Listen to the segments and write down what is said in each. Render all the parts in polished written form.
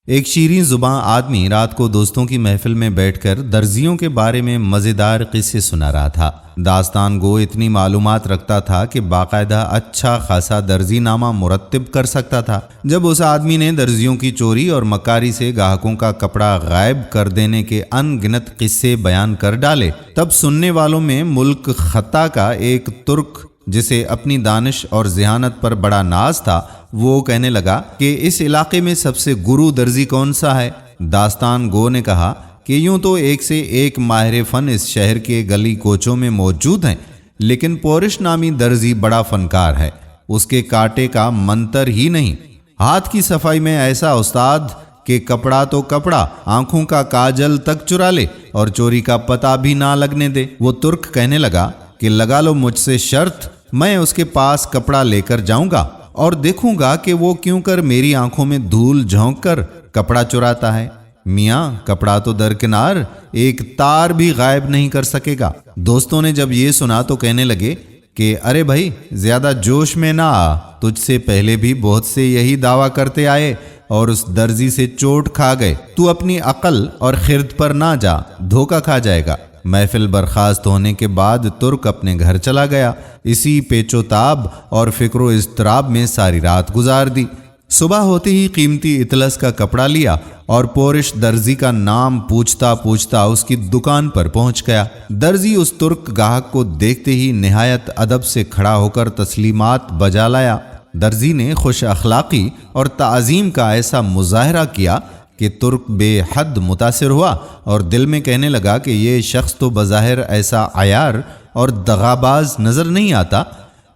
ایک شیریں زباں آدمی رات کو دوستوں کی محفل میں بیٹھ کر درزیوں کے بارے میں مزیدار قصے سنا رہا تھا۔ داستان گو اتنی معلومات رکھتا تھا کہ باقاعدہ اچھا خاصا درزی نامہ مرتب کر سکتا تھا۔ جب اس آدمی نے درزیوں کی چوری اور مکاری سے گاہکوں کا کپڑا غائب کر دینے کے ان گنت قصے بیان کر ڈالے، تب سننے والوں میں ملک خطہ کا ایک ترک جسے اپنی دانش اور ذہانت پر بڑا ناز تھا، وہ کہنے لگا کہ اس علاقے میں سب سے گرو درزی کون سا ہے؟ داستان گو نے کہا کہ یوں تو ایک سے ایک ماہر فن اس شہر کے گلی کوچوں میں موجود ہیں، لیکن پورش نامی درزی بڑا فنکار ہے۔ اس کے کاٹے کا منتر ہی نہیں، ہاتھ کی صفائی میں ایسا استاد کہ کپڑا تو کپڑا، آنکھوں کا کاجل تک چرا لے اور چوری کا پتہ بھی نہ لگنے دے۔ وہ ترک کہنے لگا کہ لگا لو مجھ سے شرط، میں اس کے پاس کپڑا لے کر جاؤں گا اور دیکھوں گا کہ وہ کیوں کر میری آنکھوں میں دھول جھونک کر کپڑا چراتا ہے۔ میاں کپڑا تو درکنار، ایک تار بھی غائب نہیں کر سکے گا۔ دوستوں نے جب یہ سنا تو کہنے لگے کہ ارے بھائی زیادہ جوش میں نہ آ، تجھ سے پہلے بھی بہت سے یہی دعویٰ کرتے آئے اور اس درزی سے چوٹ کھا گئے۔ تو اپنی عقل اور خرد پر نہ جا، دھوکہ کھا جائے گا۔ محفل برخاست ہونے کے بعد ترک اپنے گھر چلا گیا۔ اسی پیچ و تاب اور فکر و اضطراب میں ساری رات گزار دی۔ صبح ہوتے ہی قیمتی اطلس کا کپڑا لیا اور پورش درزی کا نام پوچھتا پوچھتا اس کی دکان پر پہنچ گیا۔ درزی اس ترک گاہک کو دیکھتے ہی نہایت ادب سے کھڑا ہو کر تسلیمات بجا لایا۔ درزی نے خوش اخلاقی اور تعظیم کا ایسا مظاہرہ کیا کہ ترک بے حد متاثر ہوا اور دل میں کہنے لگا کہ یہ شخص تو بظاہر ایسا عیار اور دغاباز نظر نہیں آتا،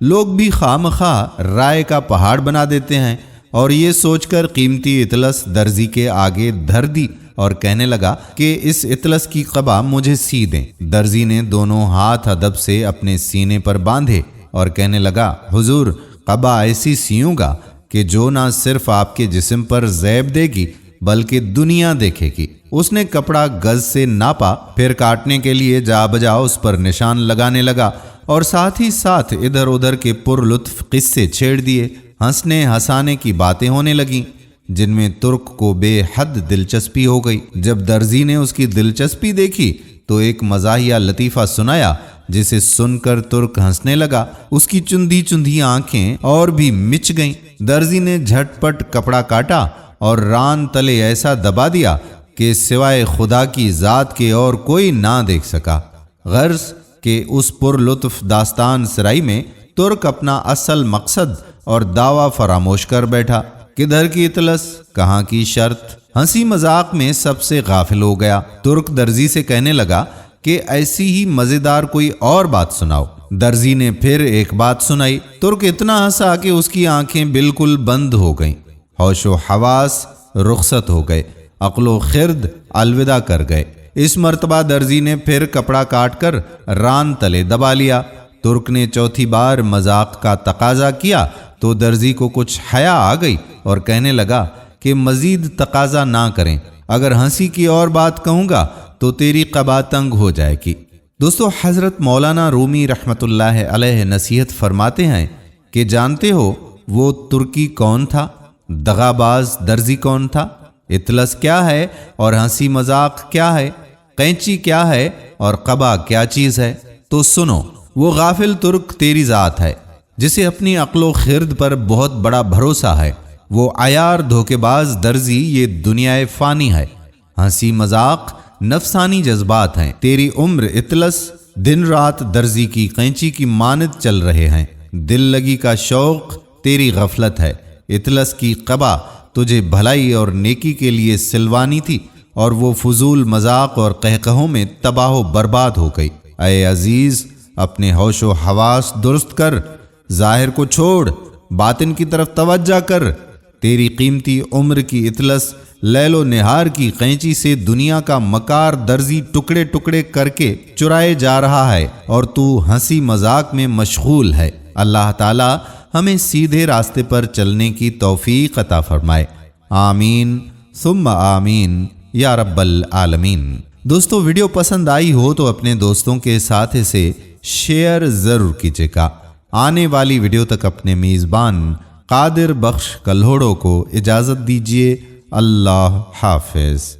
لوگ بھی خواہ رائے کا پہاڑ بنا دیتے ہیں، اور یہ سوچ کر قیمتی اطلس درزی کے آگے دھر دی اور کہنے لگا کہ اس اطلس کی قبا مجھے سی دیں۔ درزی نے دونوں ہاتھ ادب سے اپنے سینے پر باندھے اور کہنے لگا حضور قبا ایسی سیوں گا کہ جو نہ صرف آپ کے جسم پر زیب دے گی بلکہ دنیا دیکھے گی۔ اس نے کپڑا گز سے ناپا، پھر کاٹنے کے لیے جا بجا اس پر نشان لگانے لگا اور ساتھ ہی ساتھ ادھر ادھر کے پر لطف قصے چھیڑ دیے۔ ہنسنے ہنسانے کی باتیں ہونے لگیں جن میں ترک کو بے حد دلچسپی ہو گئی۔ جب درزی نے اس کی دلچسپی دیکھی تو ایک مزاحیہ لطیفہ سنایا جسے سن کر ترک ہنسنے لگا۔ اس کی چندھی چندھی آنکھیں اور بھی مچ گئیں۔ درزی نے جھٹ پٹ کپڑا کاٹا اور ران تلے ایسا دبا دیا کہ سوائے خدا کی ذات کے اور کوئی نہ دیکھ سکا۔ غرض کہ اس پر لطف داستان سرائی میں ترک اپنا اصل مقصد اور دعویٰ فراموش کر بیٹھا۔ کدھر کی اطلس، کہاں کی شرط، ہنسی مذاق میں سب سے غافل ہو گیا۔ ترک درزی سے کہنے لگا کہ ایسی ہی مزیدار کوئی اور بات سناؤ۔ درزی نے پھر ایک بات سنائی۔ ترک اتنا ہنسا کہ اس کی آنکھیں بالکل بند ہو گئیں، ہوش و حواس رخصت ہو گئے، عقل و خرد الوداع کر گئے۔ اس مرتبہ درزی نے پھر کپڑا کاٹ کر ران تلے دبا لیا۔ ترک نے چوتھی بار مذاق کا تقاضا کیا تو درزی کو کچھ حیا آ گئی اور کہنے لگا کہ مزید تقاضا نہ کریں، اگر ہنسی کی اور بات کہوں گا تو تیری قبا تنگ ہو جائے گی۔ دوستو، حضرت مولانا رومی رحمت اللہ علیہ نصیحت فرماتے ہیں کہ جانتے ہو وہ ترکی کون تھا، دغاباز درزی کون تھا، اطلس کیا ہے اور ہنسی مذاق کیا ہے، قینچی کیا ہے اور قبا کیا چیز ہے؟ تو سنو، وہ غافل ترک تیری ذات ہے جسے اپنی عقل و خرد پر بہت بڑا بھروسہ ہے۔ وہ عیار دھوکے باز درزی یہ دنیا فانی ہے، ہنسی مذاق نفسانی جذبات ہیں۔ تیری عمر اطلس دن رات درزی کی قینچی کی مانند چل رہے ہیں۔ دل لگی کا شوق تیری غفلت ہے۔ اطلس کی قبا تجھے بھلائی اور نیکی کے لیے سلوانی تھی اور وہ فضول مذاق اور قہقہوں میں تباہ و برباد ہو گئی۔ اے عزیز، اپنے ہوش و حواس درست کر، ظاہر کو چھوڑ، باطن کی طرف توجہ کر۔ تیری قیمتی عمر کی اطلس لیل و نہار کی قینچی سے دنیا کا مکار درزی ٹکڑے ٹکڑے کر کے چرائے جا رہا ہے اور تو ہنسی مذاق میں مشغول ہے۔ اللہ تعالی ہمیں سیدھے راستے پر چلنے کی توفیق عطا فرمائے۔ آمین ثم آمین یا رب العالمین۔ دوستو، ویڈیو پسند آئی ہو تو اپنے دوستوں کے ساتھ اسے شیئر ضرور کیجیے گا۔ آنے والی ویڈیو تک اپنے میزبان قادر بخش کلہوڑوں کو اجازت دیجیے۔ اللہ حافظ۔